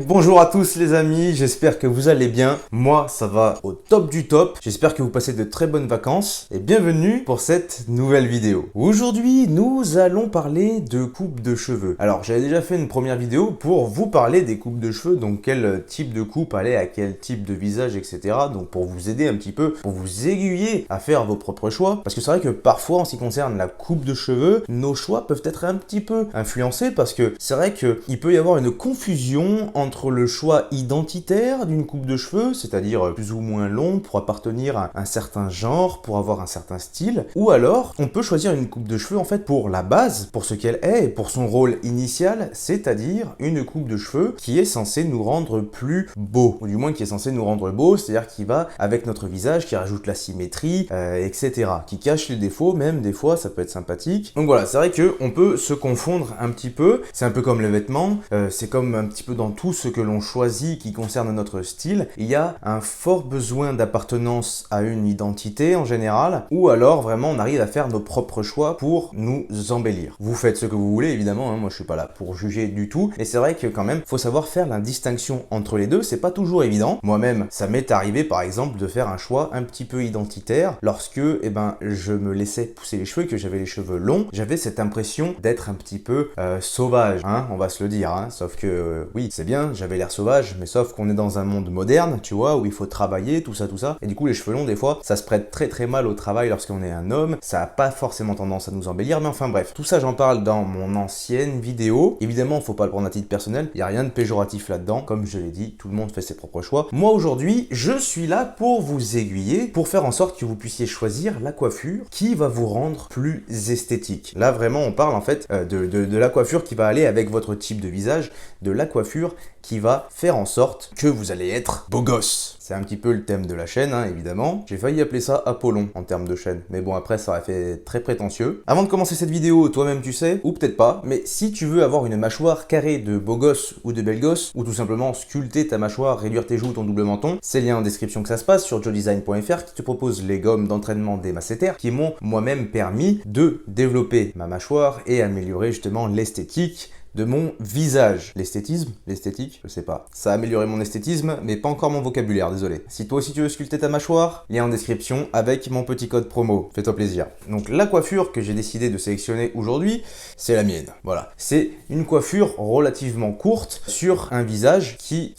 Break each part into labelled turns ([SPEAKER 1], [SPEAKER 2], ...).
[SPEAKER 1] Bonjour à tous les amis, j'espère que vous allez bien. Moi, ça va au top du top. J'espère que vous passez de très bonnes vacances et bienvenue pour cette nouvelle vidéo. Aujourd'hui, nous allons parler de coupe de cheveux. Alors, j'avais déjà fait une première vidéo pour vous parler des coupes de cheveux, donc quel type de coupe aller à quel type de visage, etc. Donc pour vous aider un petit peu, pour vous aiguiller à faire vos propres choix. Parce que c'est vrai que parfois, en ce qui concerne la coupe de cheveux, nos choix peuvent être un petit peu influencés parce que c'est vrai qu'il peut y avoir une confusion entre le choix identitaire d'une coupe de cheveux, c'est-à-dire plus ou moins long pour appartenir à un certain genre, pour avoir un certain style, ou alors on peut choisir une coupe de cheveux en fait pour la base, pour ce qu'elle est et pour son rôle initial, c'est-à-dire une coupe de cheveux qui est censée nous rendre plus beaux, ou du moins qui est censée nous rendre beaux, c'est-à-dire qui va avec notre visage, qui rajoute la symétrie, etc., qui cache les défauts, même des fois ça peut être sympathique. Donc voilà, c'est vrai qu'on peut se confondre un petit peu, c'est un peu comme les vêtements, c'est comme un petit peu dans tout ce que l'on choisit qui concerne notre style, il y a un fort besoin d'appartenance à une identité en général, ou alors vraiment on arrive à faire nos propres choix pour nous embellir. Vous faites ce que vous voulez évidemment, hein, moi je suis pas là pour juger du tout, et c'est vrai que quand même faut savoir faire la distinction entre les deux, c'est pas toujours évident. Moi-même, ça m'est arrivé par exemple de faire un choix un petit peu identitaire lorsque je me laissais pousser les cheveux, que j'avais les cheveux longs, j'avais cette impression d'être un petit peu sauvage, hein, on va se le dire, hein. Sauf que oui, c'est bien, j'avais l'air sauvage, mais sauf qu'on est dans un monde moderne, tu vois, où il faut travailler, tout ça, et du coup les cheveux longs, des fois, ça se prête très très mal au travail lorsqu'on est un homme, ça a pas forcément tendance à nous embellir, mais enfin bref, tout ça j'en parle dans mon ancienne vidéo. Évidemment, faut pas le prendre à titre personnel, il y a rien de péjoratif là-dedans, comme je l'ai dit, tout le monde fait ses propres choix. Moi aujourd'hui, je suis là pour vous aiguiller, pour faire en sorte que vous puissiez choisir la coiffure qui va vous rendre plus esthétique. Là vraiment, on parle en fait de la coiffure qui va aller avec votre type de visage, de la coiffure qui va faire en sorte que vous allez être beau gosse. C'est un petit peu le thème de la chaîne, hein, évidemment. J'ai failli appeler ça Apollon en termes de chaîne, mais bon, après ça aurait fait très prétentieux. Avant de commencer cette vidéo, toi-même tu sais, ou peut-être pas, mais si tu veux avoir une mâchoire carrée de beau gosse ou de belle gosse, ou tout simplement sculpter ta mâchoire, réduire tes joues, ton double menton, c'est lien en description que ça se passe sur joedesign.fr qui te propose les gommes d'entraînement des masséters qui m'ont moi-même permis de développer ma mâchoire et améliorer justement l'esthétique de mon visage. L'esthétique, je sais pas. Ça a amélioré mon esthétisme, mais pas encore mon vocabulaire, désolé. Si toi aussi tu veux sculpter ta mâchoire, lien en description avec mon petit code promo. Fais-toi plaisir. Donc la coiffure que j'ai décidé de sélectionner aujourd'hui, c'est la mienne. Voilà. C'est une coiffure relativement courte sur un visage qui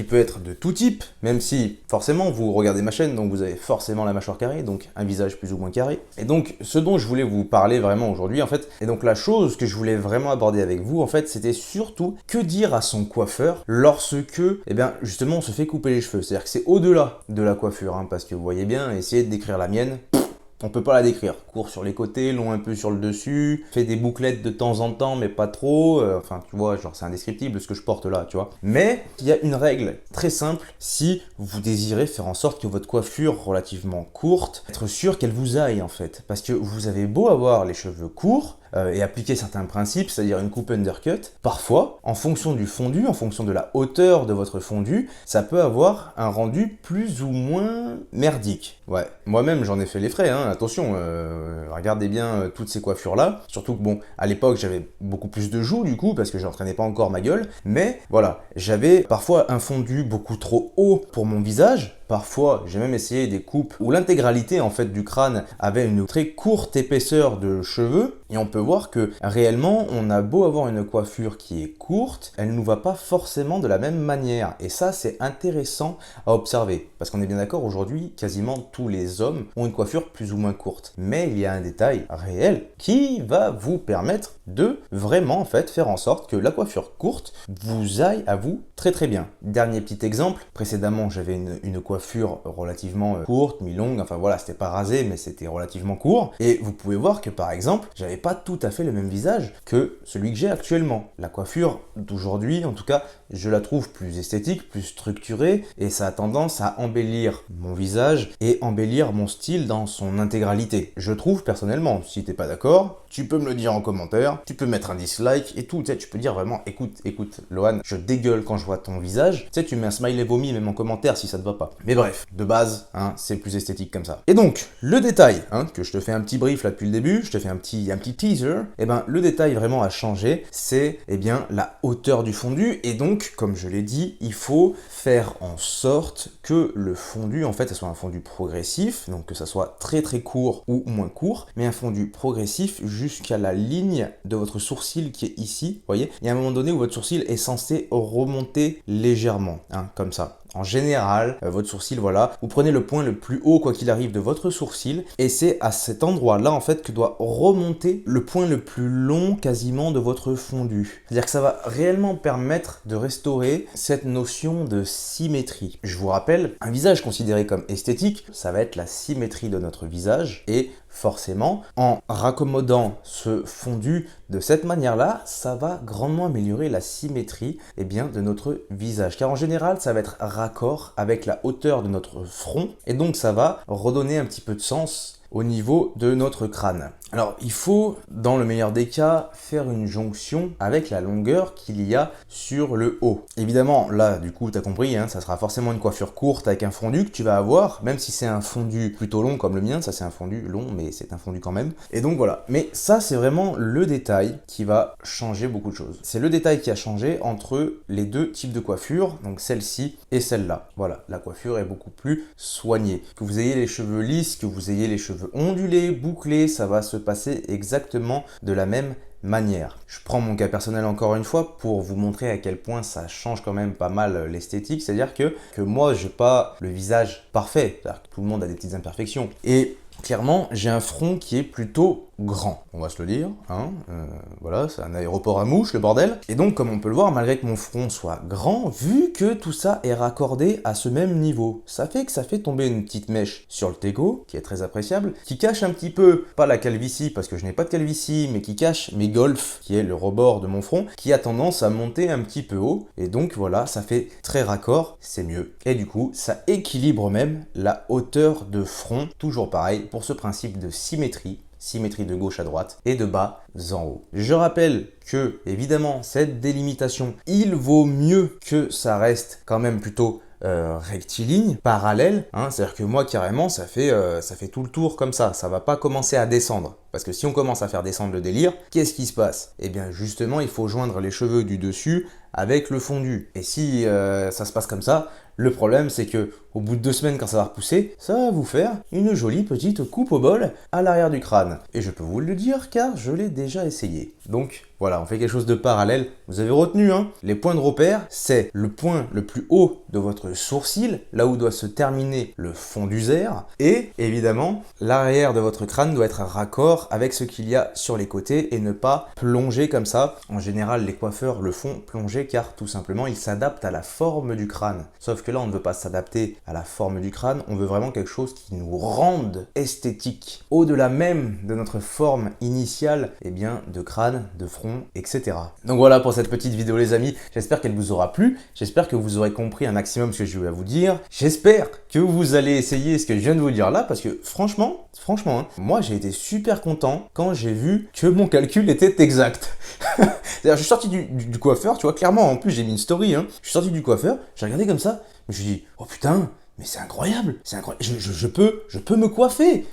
[SPEAKER 1] peut être de tout type, même si forcément vous regardez ma chaîne, donc vous avez forcément la mâchoire carrée, donc un visage plus ou moins carré. Et donc ce dont je voulais vous parler vraiment aujourd'hui en fait, et donc la chose que je voulais vraiment aborder avec vous, en fait, c'était surtout que dire à son coiffeur lorsque, justement, on se fait couper les cheveux. C'est-à-dire que c'est au-delà de la coiffure, hein, parce que vous voyez bien, essayer de décrire la mienne, on peut pas la décrire. Court sur les côtés, long un peu sur le dessus, fait des bouclettes de temps en temps, mais pas trop. Enfin, tu vois, genre c'est indescriptible ce que je porte là, tu vois. Mais il y a une règle très simple si vous désirez faire en sorte que votre coiffure relativement courte, être sûr qu'elle vous aille en fait. Parce que vous avez beau avoir les cheveux courts, et appliquer certains principes, c'est-à-dire une coupe undercut, parfois, en fonction du fondu, en fonction de la hauteur de votre fondu, ça peut avoir un rendu plus ou moins merdique. Ouais, moi-même j'en ai fait les frais, hein. Attention, regardez bien toutes ces coiffures-là, surtout que bon, à l'époque j'avais beaucoup plus de joues du coup, parce que j'entraînais pas encore ma gueule, mais voilà, j'avais parfois un fondu beaucoup trop haut pour mon visage. Parfois, j'ai même essayé des coupes où l'intégralité en fait du crâne avait une très courte épaisseur de cheveux et on peut voir que réellement on a beau avoir une coiffure qui est courte, elle ne nous va pas forcément de la même manière et ça c'est intéressant à observer parce qu'on est bien d'accord aujourd'hui quasiment tous les hommes ont une coiffure plus ou moins courte mais il y a un détail réel qui va vous permettre de vraiment en fait faire en sorte que la coiffure courte vous aille à vous très très bien. Dernier petit exemple, précédemment j'avais une coiffure relativement courte, mi-longue, enfin voilà, c'était pas rasé mais c'était relativement court et vous pouvez voir que par exemple j'avais pas tout à fait le même visage que celui que j'ai actuellement. La coiffure d'aujourd'hui en tout cas je la trouve plus esthétique, plus structurée et ça a tendance à embellir mon visage et embellir mon style dans son intégralité. Je trouve personnellement, si t'es pas d'accord, tu peux me le dire en commentaire, tu peux mettre un dislike et tout, tu sais, tu peux dire vraiment écoute Lohan, je dégueule quand je vois ton visage. Tu sais, tu mets un smiley vomi même en commentaire si ça te va pas. Mais bref, de base, hein, c'est plus esthétique comme ça. Et donc, le détail, hein, que je te fais un petit brief là depuis le début, je te fais un petit teaser, et ben le détail vraiment à changer, c'est bien la hauteur du fondu. Et donc, comme je l'ai dit, il faut faire en sorte que le fondu, en fait, ça soit un fondu progressif, donc que ça soit très très court ou moins court, mais un fondu progressif jusqu'à la ligne de votre sourcil qui est ici. Vous voyez, il y a un moment donné où votre sourcil est censé remonter légèrement, hein, comme ça. En général, votre sourcil, voilà, vous prenez le point le plus haut, quoi qu'il arrive, de votre sourcil, et c'est à cet endroit-là, en fait, que doit remonter le point le plus long, quasiment, de votre fondu. C'est-à-dire que ça va réellement permettre de restaurer cette notion de symétrie. Je vous rappelle, un visage considéré comme esthétique, ça va être la symétrie de notre visage, et forcément, en raccommodant ce fondu de cette manière-là, ça va grandement améliorer la symétrie de notre visage. Car en général, ça va être raccord avec la hauteur de notre front et donc ça va redonner un petit peu de sens au niveau de notre crâne. Alors, il faut, dans le meilleur des cas, faire une jonction avec la longueur qu'il y a sur le haut. Évidemment, là, du coup, tu as compris, hein, ça sera forcément une coiffure courte avec un fondu que tu vas avoir, même si c'est un fondu plutôt long comme le mien, ça c'est un fondu long, mais c'est un fondu quand même. Et donc voilà. Mais ça, c'est vraiment le détail qui va changer beaucoup de choses. C'est le détail qui a changé entre les deux types de coiffure, donc celle-ci et celle-là. Voilà, la coiffure est beaucoup plus soignée. Que vous ayez les cheveux lisses, que vous ayez les cheveux ondulés, bouclés, ça va se passer exactement de la même manière. Je prends mon cas personnel encore une fois pour vous montrer à quel point ça change quand même pas mal l'esthétique, c'est-à-dire que moi j'ai pas le visage parfait, c'est-à-dire que tout le monde a des petites imperfections. Et clairement, j'ai un front qui est plutôt grand, on va se le dire, hein. Voilà, c'est un aéroport à mouches, le bordel. Et donc, comme on peut le voir, malgré que mon front soit grand, vu que tout ça est raccordé à ce même niveau, ça fait que ça fait tomber une petite mèche sur le tegot, qui est très appréciable, qui cache un petit peu, pas la calvitie, parce que je n'ai pas de calvitie, mais qui cache mes golfs, qui est le rebord de mon front, qui a tendance à monter un petit peu haut. Et donc, voilà, ça fait très raccord, c'est mieux. Et du coup, ça équilibre même la hauteur de front, toujours pareil, pour ce principe de symétrie de gauche à droite et de bas en haut. Je rappelle que, évidemment, cette délimitation, il vaut mieux que ça reste quand même plutôt rectiligne, parallèle, hein, c'est-à-dire que moi carrément ça fait tout le tour comme ça va pas commencer à descendre, parce que si on commence à faire descendre le délire, qu'est-ce qui se passe? Eh bien justement il faut joindre les cheveux du dessus avec le fondu, et si ça se passe comme ça, le problème c'est que au bout de 2 semaines quand ça va repousser, ça va vous faire une jolie petite coupe au bol à l'arrière du crâne, et je peux vous le dire car je l'ai déjà essayé. Donc voilà, on fait quelque chose de parallèle. Vous avez retenu, hein? Les points de repère, c'est le point le plus haut de votre sourcil, là où doit se terminer le fond du zère, et évidemment, l'arrière de votre crâne doit être raccord avec ce qu'il y a sur les côtés et ne pas plonger comme ça. En général, les coiffeurs le font plonger car tout simplement, ils s'adaptent à la forme du crâne. Sauf que là, on ne veut pas s'adapter à la forme du crâne, on veut vraiment quelque chose qui nous rende esthétique. Au-delà même de notre forme initiale, de crâne, de front, etc. Donc voilà pour cette petite vidéo les amis, j'espère qu'elle vous aura plu, j'espère que vous aurez compris un maximum ce que je vais vous dire, j'espère que vous allez essayer ce que je viens de vous dire là, parce que franchement, hein, moi j'ai été super content quand j'ai vu que mon calcul était exact. C'est-à-dire je suis sorti du coiffeur, tu vois, clairement, en plus j'ai mis une story, hein. Je suis sorti du coiffeur, j'ai regardé comme ça, je me suis dit, oh putain, mais c'est incroyable, je peux me coiffer,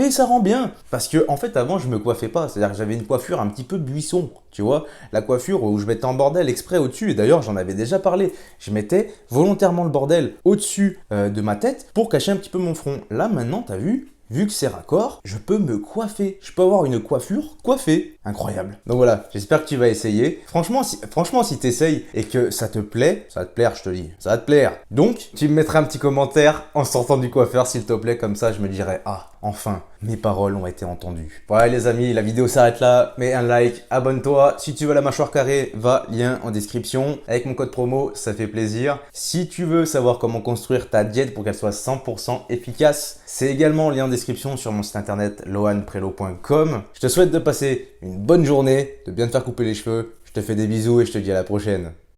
[SPEAKER 1] et ça rend bien. Parce que en fait avant je me coiffais pas, c'est-à-dire que j'avais une coiffure un petit peu buisson, tu vois, la coiffure où je mettais en bordel exprès au-dessus, et d'ailleurs j'en avais déjà parlé, je mettais volontairement le bordel au-dessus de ma tête pour cacher un petit peu mon front. Là maintenant t'as vu que c'est raccord, je peux me coiffer. Je peux avoir une coiffure coiffée. Incroyable. Donc voilà, j'espère que tu vas essayer. Franchement, si t'essayes et que ça te plaît, ça va te plaire, je te dis. Ça va te plaire. Donc, tu me mettras un petit commentaire en sortant du coiffeur, s'il te plaît. Comme ça, je me dirai, ah, enfin, mes paroles ont été entendues. Voilà les amis, la vidéo s'arrête là. Mets un like, abonne-toi. Si tu veux la mâchoire carrée, va, lien en description. Avec mon code promo, ça fait plaisir. Si tu veux savoir comment construire ta diète pour qu'elle soit 100% efficace, c'est également lien en description sur mon site internet loanprelo.com. Je te souhaite de passer une bonne journée, de bien te faire couper les cheveux. Je te fais des bisous et je te dis à la prochaine.